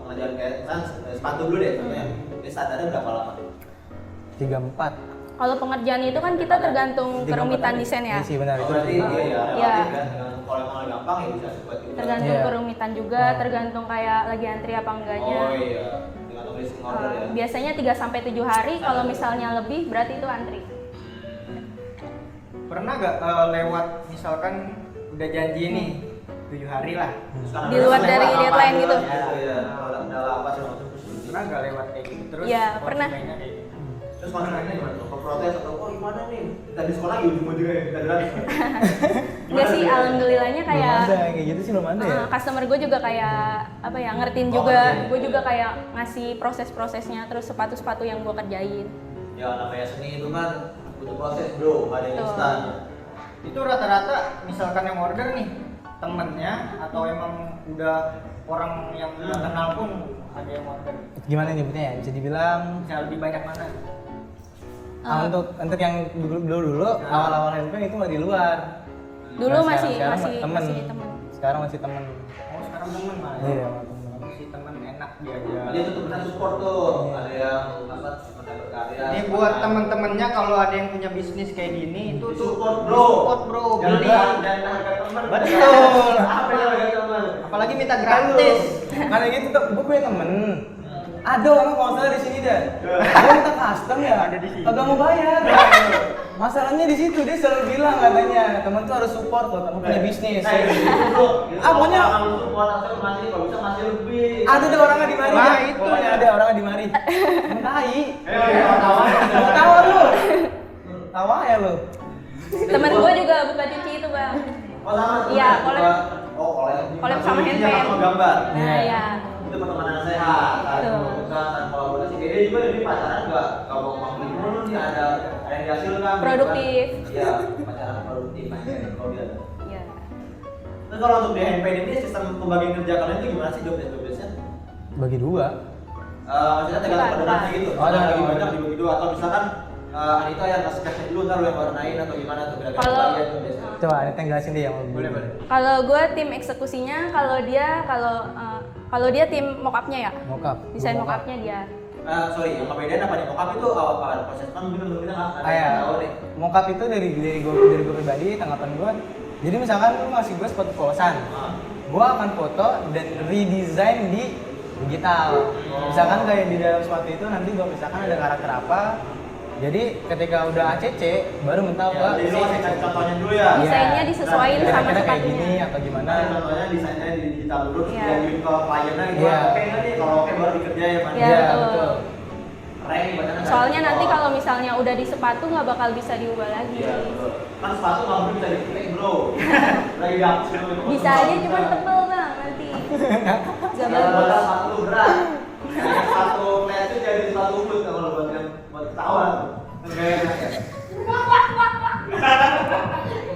pengerjaan kayak misalnya sepatu dulu deh contohnya. Jadi standarnya berapa lama? 34. Kalau pengerjaan itu kan kita tergantung kerumitan desain ya. Iya, benar Oh, itu. berarti iya ya relatif Iya. kan. Kalau emang gampang ya bisa cepat juga. Tergantung Iya. kerumitan juga, tergantung kayak lagi antri apa enggaknya. Oh iya, tergantung listing order ya. Biasanya 3 sampai 7 hari, kalau misalnya lebih berarti itu antri. Pernah nggak lewat misalkan udah janji nih 7 hari lah, Terus kan Di ada luar lewat dari apa deadline juga gitu? Iya, kalau ada apa sih waktu pernah nggak lewat kayak gitu terus? Iya, pernah. konsumennya kayak gitu. Terus konsumennya gimana tuh? Protes atau oh gimana nih? Kita diskon lagi ujung-ujungnya ya, kita gratis. Enggak sih, alhamdulillahnya Belum kayak ada kayak gitu sih belum ada ya. customer gue juga kayak apa ya, ngertiin Oh, juga. ngertiin. Gue juga kayak ngasih proses-prosesnya, terus sepatu-sepatu yang gue kerjain. Ya namanya seni itu kan butuh proses bro, nggak ada yang Betul. instan. Itu rata-rata misalkan yang order nih temennya atau emang udah orang yang udah kenal pun ada yang order. Gimana nyebutnya ya? Bisa dibilang Bisa lebih banyak mana? untuk yang dulu awal-awal handpan itu mah di luar. Dulu Nah, masih temen. masih temen. Sekarang masih temen. Oh sekarang temen malah. Iya, sama temen. Si temen enak Ada diajak. yang tuh benar support tuh, ada yang apa sebenarnya berkarya. Ini buat temen-temennya kalau ada yang punya bisnis kayak gini itu tuh Support bro. Support bro, beli. Dan harga teman. Betul. Apa yang harga teman? Apalagi minta gratis. Karena gitu tuh, gue punya temen. Ada orang kalau salah di sini dah. Gue minta custom ya. Ada di sini. Kagak mau bayar. Masalahnya di situ dia selalu bilang katanya temen tuh harus support loh, temen punya bisnis. Nah, itu bro. Ah, pokoknya- kalau support asal masih kalau bisa masih lebih. Ada deh orangnya di mari. Nah, dah. itu. Pokoknya ada orangnya di mari. Mentai. Tawa. Mau tawa lu. Tawa ya lu. Temen gue juga buka cuci itu bang. Oh sama. Iya, collab. Oh collab. Collab sama Cucinya handpan. sama gambar. Nah ya. Itu pertemanan yang sehat. Betul. Kan kolaborasi. Dia juga jadi pacaran nggak mau ngomong mulu nih ada yang dihasilkan. Produktif. Iya, pacaran produktif aja. kalau untuk di handpan ini sistem pembagian kerja kalian itu gimana sih job-desknya? Bagi dua. Maksudnya tergantung orderannya gitu. Oh, ada lagi banyak orderan. dibagi dua atau misalkan Anita yang ngasih cek dulu ntar lu yang warnain atau gimana tuh kira-kira Kalau- pembagian tuh biasanya. Coba Anita yang jelasin deh yang lebih. Boleh. Kalau gue tim eksekusinya, kalau dia tim mockupnya ya, Mockup. desain mockupnya dia. Sorry, yang ngebedain apa nih? Mockup itu apa? Proses kan mungkin kita nggak ada yang tahu nih. Mockup itu dari gue pribadi, tanggapan gue. Jadi misalkan lu ngasih gue spot polosan, gue akan foto dan redesign di digital. Misalkan kayak di dalam sepatu itu nanti gue misalkan ada karakter apa. Jadi ketika udah ACC baru minta Ya, jadi lu kasih contohnya dulu ya. Iya. Desainnya disesuaiin Kira-kira sama kayak sepatunya. gini atau gimana? Nah, contohnya desainnya di digital dulu, terus Iya. diajuin ke kliennya gitu. Iya. Oke nggak nih? Kalau oke baru dikerjain ya, Mas. Iya, betul. Keren bacanya nggak? Soalnya nanti Oh. kalau misalnya udah di sepatu nggak bakal bisa diubah lagi. Iya, betul. Kan sepatu nggak mungkin bisa dipilih bro. Lagi dapet dulu. Bisa aja cuman tebel bang nanti. Gak Kalau bagus. sepatu berat. Kayak sepatu kayak itu jadi sepatu boot kalau buat yang buat ketahuan. Enggak enak ya.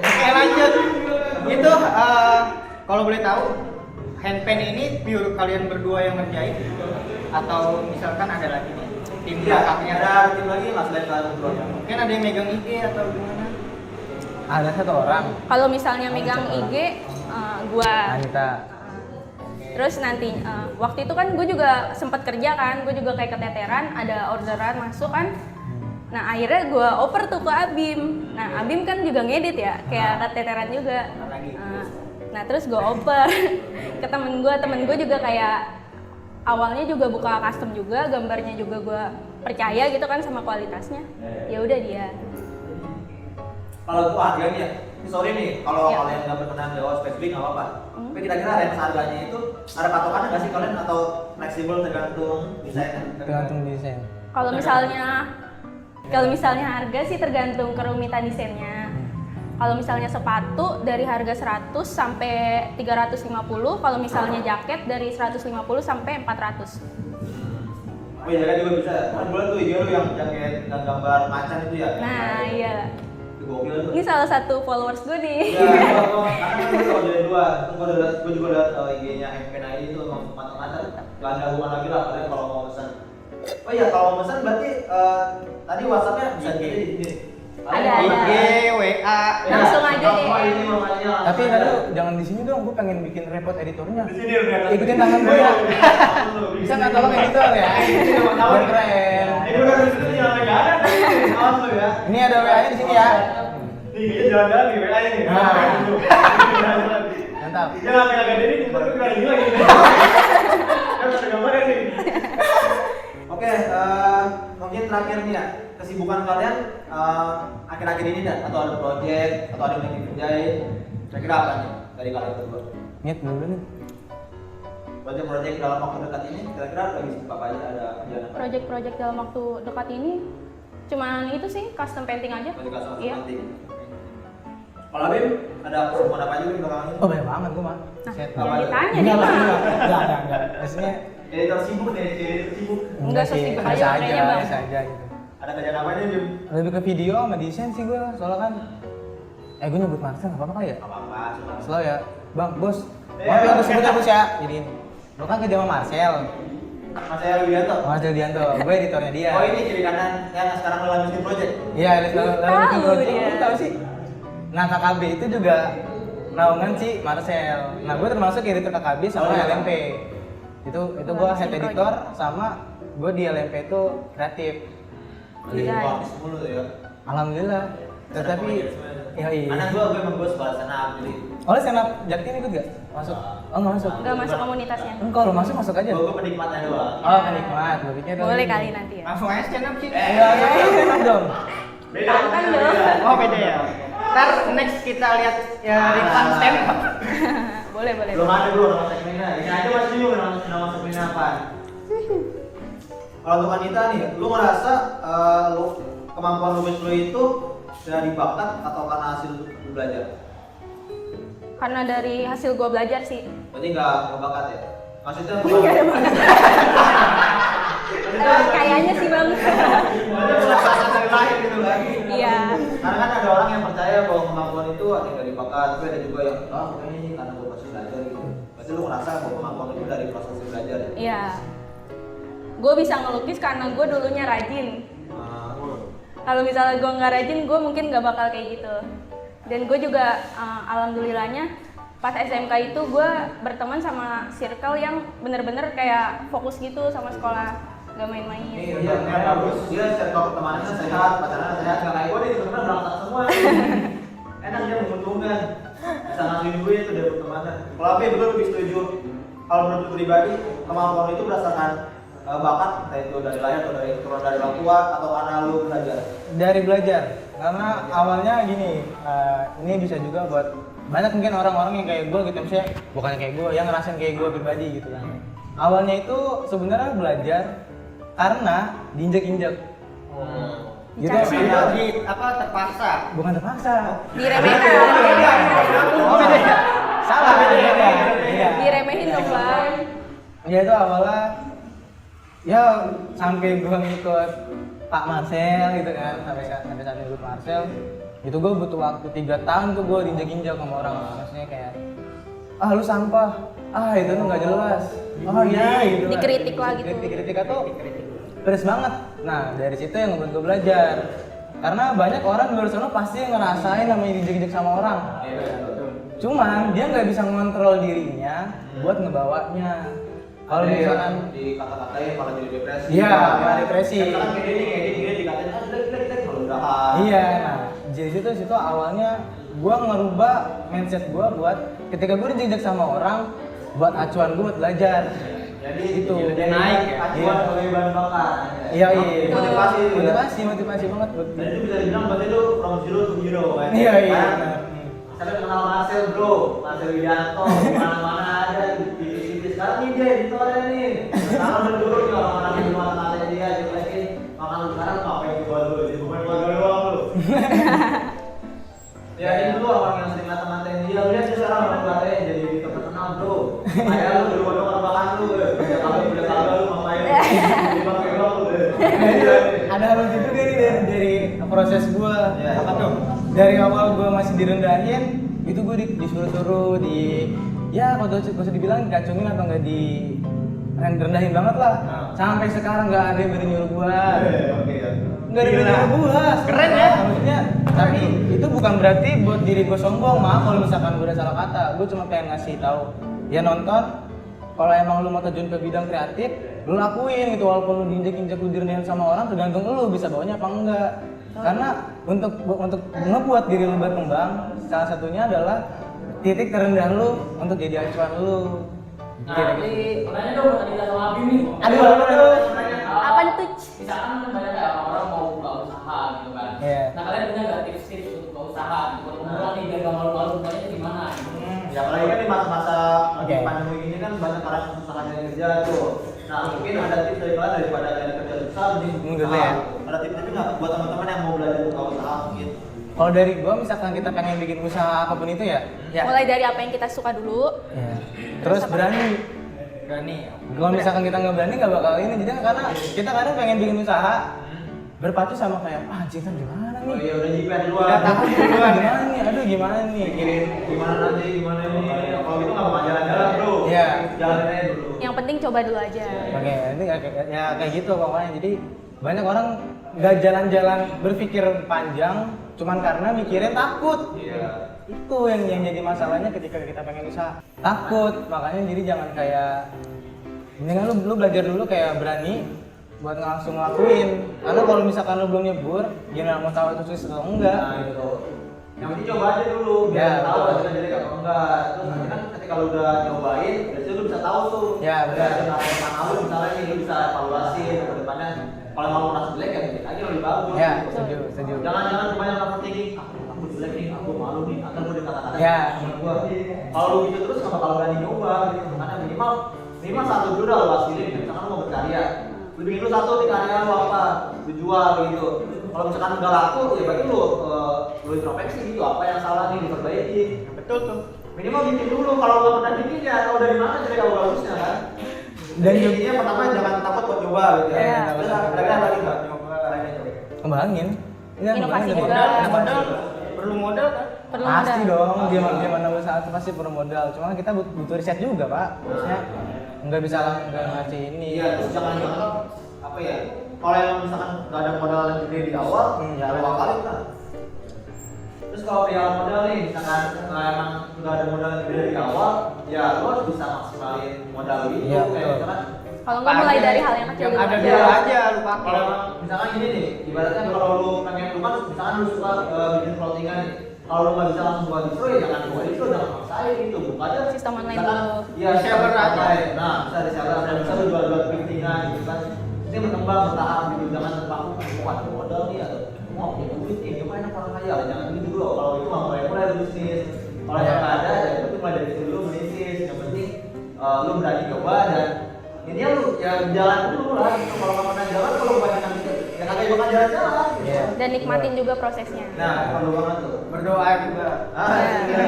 Oke lanjut. Itu kalau boleh tahu handpan ini pure kalian berdua yang ngerjain atau misalkan ada lagi nih tim Iya, belakangnya ada tim lagi nggak selain kalian berdua? mungkin ada yang megang IG atau gimana? Ada satu orang, Kalau misalnya megang IG, gua. Anita. Terus nanti waktu itu kan gue juga sempat kerja kan, gue juga kayak keteteran, ada orderan masuk kan. Nah akhirnya gue oper tuh ke Abim. Nah Abim kan juga ngedit ya, kayak keteteran juga. Nah terus gue oper ke temen gue juga kayak awalnya juga buka custom juga, gambarnya juga gue percaya gitu kan sama kualitasnya. Ya udah dia. Kalau gua harganya ya, ini sorry nih, kalau Iya. kalian nggak berkenan jawab spesifik nggak apa-apa. Tapi kira-kira range harganya itu ada patokannya nggak sih kalian atau fleksibel tergantung desainnya? Tergantung desain. Kalau misalnya harga sih tergantung kerumitan desainnya. Kalau misalnya sepatu dari harga 100 sampai 350, kalau misalnya jaket dari 150 sampai 400. Oh iya, jaket juga bisa. Kan boleh tuh IG lu yang jaket dan gambar macan itu ya? Nah, iya. Itu gokil tuh. Ini salah satu followers gue nih. Iya, karena kan gue kalau jadi dua, gue juga lihat IG-nya MPNI itu emang mantap-mantap. Gak ada hubungan lagi lah kalian kalau mau pesan. Oh iya, kalau mau pesan berarti tadi WhatsApp-nya bisa di ini. Ada. IG, WA. Langsung aja deh. Ini makanya. Tapi tadi jangan di sini dong, gue pengen bikin repot editornya. Di sini udah. Ikutin tangan gue ya. Bisa nggak tolong editor ya? Biar keren. Ini bukan di sini yang nggak ada. Awas lu ya. Ini ada WA-nya di sini ya. Tingginya jalan-jalan di WA ini. Nah. Mantap. Dia nggak pegang gede ini, tapi gue gini lagi. Kan ada gambarnya nih. Oke, mungkin terakhir nih ya, kesibukan kalian akhir-akhir ini dah, atau ada project, atau ada yang dikerjain, kira-kira apa nih dari kalian berdua? Nyet dulu nih. Project-project dalam waktu dekat ini, kira-kira lagi sibuk apa aja, ada kerjaan apa? Project-project dalam waktu dekat ini cuman itu sih custom painting aja. Project custom Iya. penting. Kalau Bim, ada kesibukan apa aja Bim belakangan ini? Oh banyak banget gue mah. Nah, Set. jangan ditanya Enggak dia lah, mah. enggak. Maksudnya Editor sibuk nih, editor sibuk. Enggak sih, sesibuk biasa aja kayaknya, Bang. biasa aja gitu. Ada kerjaan apa aja Bim? Lebih ke video sama desain sih gue, soalnya kan gue nyebut Marcel nggak apa-apa kali ya? Apa-apa, cuma Slow ya, bang, bos. Maaf ya gue sebutnya bos ya. Jadi lo kan kerja sama Marcel, Mas saya Widianto. Marcel Dianto, gue editornya dia. Oh ini kiri kanan yang sekarang lo lanjutin project. Iya, lalu Tahu dia. Lu tahu sih. Nah KKB itu juga naungan si Marcel. Nah gue termasuk editor KKB sama Oh, iya. LMP. Itu gue Lanjutin head editor sama gue di LMP itu kreatif. Jadi Iya. artis mulu tuh ya. Alhamdulillah. Tetapi ya iya. Karena memang gue sekolah senam jadi. Oh, lu stand up Jaktim ikut gak? Masuk? Oh nggak masuk? Enggak masuk komunitasnya. Enggak, kalau masuk aja. Gue penikmatnya doang. Oh penikmat, gue pikir Boleh kali nanti ya. Langsung aja stand up sih. Iya, stand up dong. Tantang dong. Oh beda ya. Ntar next kita lihat ya Rifan stand up. Boleh. Belum ada bro nama segmennya. Ini aja masih bingung nama segmennya apa. Kalau untuk Anita nih, lu ngerasa kemampuan lu itu dari bakat atau karena hasil lu belajar? Karena dari hasil gue belajar sih. Berarti nggak bakat ya? Maksudnya Nggak ada bakat. Kayaknya sih bang. Maksudnya bukan bakat dari lahir gitu lagi. Iya. Karena kan ada orang yang percaya bahwa kemampuan itu ada yang dari bakat, tapi ada juga yang kayaknya ini karena gue pas ngerasa bahwa kemampuan itu dari proses belajar. Iya. Gue bisa ngelukis karena gue dulunya rajin. Kalau misalnya gue nggak rajin, gue mungkin nggak bakal kayak gitu. Dan gue juga alhamdulillahnya pas SMK itu gue berteman sama circle yang bener-bener kayak fokus gitu sama sekolah, nggak main-main. Iya, bagus. Dia circle pertemanannya sehat, pacarannya sehat. Nggak kayak gue nih sebenarnya berangkat semua. Enak dia menguntungkan. Bisa ngasih duit itu dari pertemanan. Kalau aku betul lebih setuju. Kalau menurut pribadi, kemampuan itu berdasarkan bakat, entah itu dari lahir atau dari turun dari orang tua atau karena lu belajar. Dari belajar, karena awalnya gini, ini bisa juga buat banyak mungkin orang-orang yang kayak gue gitu, misalnya bukan kayak gue, yang ngerasain kayak gue pribadi gitu kan. Awalnya itu sebenarnya belajar karena diinjek-injek. Gitu, Dicari. Di apa terpaksa. bukan terpaksa. Diremehkan. Oh beda ya? Salah, beda. Diremehin dong bang. Ya itu awalnya, ya sampai gue ngikut Pak Marcel gitu kan, sampai saat ngikut Marcel, itu gue butuh waktu 3 tahun tuh gue diinjak-injak sama orang, maksudnya kayak lu sampah, itu tuh nggak jelas, iya gitu. Dikritik lah gitu. Kritik tuh pedes banget. Nah dari situ yang ngebuat gue belajar, karena banyak orang di luar sana pasti ngerasain namanya diinjak-injak sama orang. Cuman dia nggak bisa ngontrol dirinya buat ngebawanya. Kalau misalkan di kata-katain malah jadi depresi. Iya, malah depresi. Kan kayak gini dikatain jelek kalau udahan. Iya, nah jadi situ awalnya gua ngerubah mindset gua buat ketika gua dijejak sama orang, buat acuan gua buat belajar. Jadi itu jadi naik ya. acuan sebagai bahan bakar. Iya. Motivasi banget buat. Dan itu bisa dibilang berarti itu from zero to hero kan. Iya. Karena saya kenal Marcel bro, Marcel Widianto, mana-mana ada di sekarang nih dia editornya nih. Sekarang dulu nih orang-orang di rumah tangga dia gitu lagi. Makan lu sekarang ngapain gua dulu, jadi bukan gua doang lu. Ya ini dulu orang yang sering ngata-ngatain dia, lihat dia sekarang orang ngatain jadi terkenal bro. Kayak lu dulu orang makan lu, kalau udah kagak lu ngapain? Dipakai doang lu. Ada hal lucu juga nih dari proses gua. Iya. Apa tuh? Dari awal gua masih direndahin, itu gua disuruh-suruh ya kalau usah dibilang dikacungin atau nggak rendahin banget lah. Sampai sekarang nggak ada yang berani nyuruh gua. Nggak ada yang berani nyuruh gua. Keren ya? Maksudnya, tapi itu bukan berarti buat diri gua sombong. Maaf kalau misalkan gua udah salah kata. Gua cuma pengen ngasih tahu. Ya nonton. Kalau emang lu mau terjun ke bidang kreatif, lu lakuin gitu, walaupun lu diinjek-injek, lu direndahin sama orang, tergantung lu bisa bawanya apa enggak. Karena untuk ngebuat diri lu berkembang, salah satunya adalah titik terendah lu untuk jadi acuan lu. Nah, ini pertanyaan dong buat Anita sama Abi nih. Aduh, aduh. Apa tuh? Misalkan banyak kayak orang-orang mau buka usaha gitu kan. Iya. Nah kalian punya nggak tips-tips untuk buka usaha? Buat pemula nih biar nggak malu-malu bukanya gimana? Ya apalagi kan di masa-masa Oke. pandemi ini kan banyak orang yang susah cari kerja tuh. Nah mungkin ada tips daripada cari kerja susah, Mungkin gitu ya. Ada tips tapi nggak buat teman-teman yang mau belajar buka usaha mungkin. Kalau dari gua misalkan kita pengen bikin usaha apapun itu ya. Mulai dari apa yang kita suka dulu. Ya. Terus berani. Kalau misalkan kita nggak berani nggak bakal ini. Jadi karena kita kadang pengen bikin usaha berpacu sama kayak anjing kan gimana nih? Oh iya udah jipen duluan. Udah takut duluan gimana nih? Aduh gimana nih? Mikirin gimana nanti gimana ini. Kalau gitu nggak bakal jalan-jalan bro. Iya. Jalanin aja dulu. Yang penting coba dulu aja. Oke, nanti ya kayak gitu pokoknya. Jadi banyak orang nggak jalan-jalan berpikir panjang cuman karena mikirin takut. Iya. Itu yang jadi masalahnya ketika kita pengen usaha. Takut, makanya jadi jangan kayak mendingan lu belajar dulu kayak berani buat langsung ngelakuin. Karena kalau misalkan lu belum nyebur, gimana mau tahu itu sukses atau enggak Nah gitu. gitu. Yang penting coba aja dulu biar Ya, tahu betul. hasilnya jelek atau enggak. Terus nanti kan ketika lu udah nyobain, berarti lu bisa tahu tuh. Ya, benar. Mana lu misalnya nih lu bisa evaluasi ke depannya. Kalau mau merasa jelek ya bikin aja lebih bagus. Ya, gitu. setuju. Jangan kebanyakan overthinking. Aku jelek nih, aku malu nih, atau gue dikata-kata. Ya. Gua. Kalau lu gitu terus nggak bakal berani nyoba gitu. Karena minimal satu dulu dah lu hasilin. Misalkan lu mau berkarya, lu bikin lu satu di karya lu apa, lu jual gitu. Kalau misalkan nggak laku, ya berarti lu introspeksi gitu, apa yang salah nih diperbaiki. Betul tuh. Minimal bikin dulu. Kalau nggak pernah bikin ya tahu dari mana jadi kalau bagusnya kan. Dan Jadi intinya pertama jangan takut buat coba gitu ya. Iya. Terus ada lagi nggak nyoba selain itu? Kembangin. Iya, Inovasi kembangin. juga. Modal perlu modal kan? Perlu Pasti modal. dong, dia mana usaha itu pasti perlu modal. Cuma kita butuh riset juga pak. Maksudnya nggak bisa langsung nggak ngasih ini. Iya, terus jangan apa ya? Kalau emang misalkan nggak ada modal yang gede di awal, ya lu akalin lah. Terus kalau real modal nih, misalkan emang nggak ada modal yang gede dari awal, ya lu harus bisa maksimalin modal itu. Iya, Kayak betul. misalkan Kalau nggak mulai dari hal yang kecil yang dulu ada aja. dulu aja lu pakai. kalau emang misalkan ini nih, ibaratnya kalau lu pengen lu kan misalkan lu suka bikin clothingan nih. Kalau lu nggak bisa langsung buat distro ya jangan buat distro, jangan maksain gitu. Buka aja Sistem online misalkan, dulu. Iya, Reseller aja. online. Nah, bisa reseller dan bisa lu jual-jual printingan gitu kan. Ini berkembang bertahap gitu, jangan terpaku buat modal nih atau mau punya duit nih, gimana enak orang kaya, jangan gitu dulu. Kalau itu mah mulai bisnis. Kalau yang nggak ada, ya itu mulai dari situ dulu bisnis. Yang penting lu berani coba dan ini lu ya jalan dulu lah. Gitu. Kalau nggak pernah jalan, kalau kebanyakan ya kagak bakal jalan-jalan. Gitu. Iya. Dan nikmatin juga prosesnya. Nah, perlu banget tuh. Berdoa juga. Iya.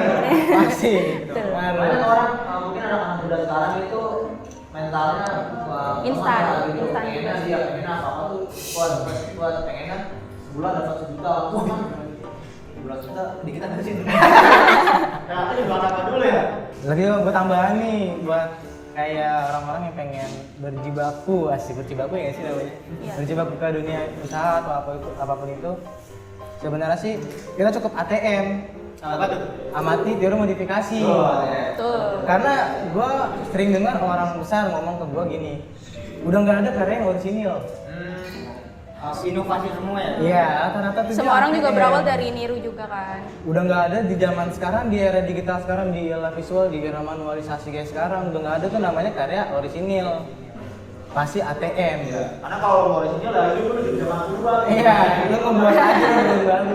Pasti. Betul. Banyak orang mungkin anak-anak muda sekarang itu mentalnya Instan, gitu. instan Pengennya juga. dia pengennya apa tuh buat pengennya sebulan dapat 1 juta langsung kan. Sebulan juta dikit aja sih. Ternyata juga apa dulu ya. Lagi gue tambahan nih buat kayak orang-orang yang pengen berjibaku, asik berjibaku ya sih namanya. Iya. Berjibaku ke dunia usaha atau apapun itu. Sebenarnya sih kita cukup ATM. Apa tuh? Amati teori modifikasi. Tuh. Karena gue sering dengar orang besar ngomong ke gue gini, udah nggak ada karya yang orisinil. Inovasi semua ya. Iya, rata-rata tuh Semua dia orang juga ATM. berawal dari niru juga kan. Udah nggak ada di zaman sekarang, di era digital sekarang, di era visual, di era manualisasi kayak sekarang, udah nggak ada tuh namanya karya orisinil. Pasti ATM. Karena kalau mau orisinil lah itu udah zaman dulu. Iya, itu ngebuat aja baru.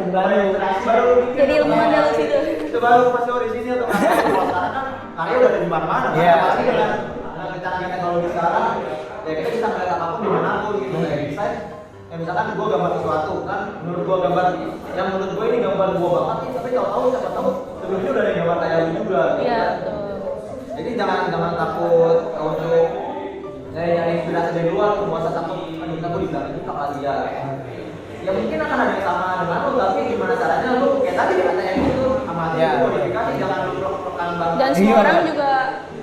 Baru Jadi ilmuwan dalam situ. Itu baru masih orisinil tuh. Kalau sekarang kan karya udah ada di mana-mana. Iya. Apalagi dengan rencana teknologi sekarang, ya kita bisa ngeliat apapun dimanapun gitu. Kayak desain, ya misalkan gue gambar sesuatu kan, menurut gue gambar yang menurut gue ini gambar gue banget nih, tapi tahu-tahu siapa tahu sebelumnya udah ada yang gambar kayak lu juga. Gitu. Iya, betul. Jadi jangan takut untuk nyari inspirasi dari luar, nggak usah takut kita gue dibilang itu tak kali ya. Ya mungkin akan ada yang sama dengan lu, tapi gimana caranya lu kayak tadi di ATM itu sama Ya. modifikasi jangan lu pekan banget. Dan semua Iya. orang juga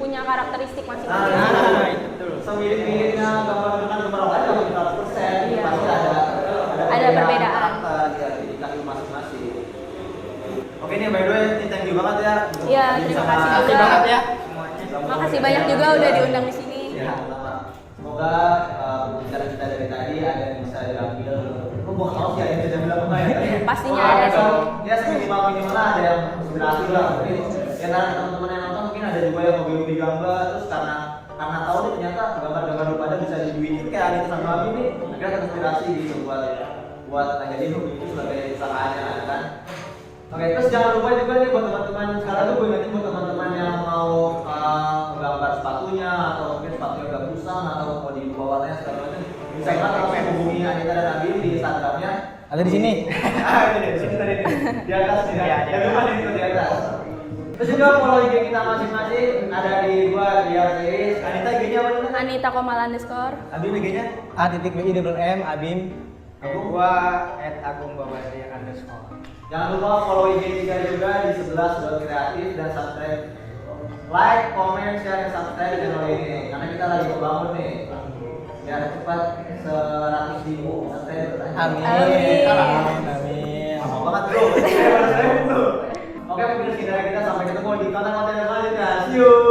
punya karakteristik masing-masing. Nah, itu betul. Semirip-miripnya gambar dengan gambar lain kalau 100%, Iya. pasti ada perbedaan. karakter ya di diri masing-masing. Oke nih by the way, ini thank you banget ya. Iya, terima kasih Makasih juga. banget ya. Makasih banyak juga udah diundang di sini. Ya, sama. Semoga pembicaraan kita dari tadi ada yang bisa diambil. Gue mau tahu sih ada yang bisa diambil apa enggak ya? Pastinya ada sih. Ya seminimal lah ada yang inspirasi lah. Mungkin ya karena teman-teman yang nonton mungkin ada juga yang hobi gambar terus karena tahu nih ternyata gambar-gambar lu pada bisa diduitin kayak Anita sama Abi nih. Akhirnya terinspirasi gitu buat ngajarin hobi itu sebagai usahanya kan. Oke, terus jangan lupa juga nih buat teman-teman sekarang tuh gue ingetin buat teman-teman yang mau gambar sepatunya atau mungkin sepatunya udah busang atau mau diubah warnanya segala macam bisa banget langsung hubungi Anita dan Abi di Instagramnya. Ada di sini. Ini di sini tadi nih. Di atas nih. Yang depan itu di atas. Terus juga follow IG kita masing-masing ada di gua di Series. Anita IG-nya apa nih? Anita Komal _. Abi IG-nya? A.BIM Abim. Gua @agung_bawari_. Jangan lupa follow IG kita juga di 11 kreatif dan subscribe. Like, comment, share, dan subscribe channel ini karena kita lagi membangun nih. Biar cepat 100.000 subscriber. Amin. Amin. Amin. Lama banget bro. Oke, mungkin sekitar kita sampai ketemu di konten-konten selanjutnya. See you.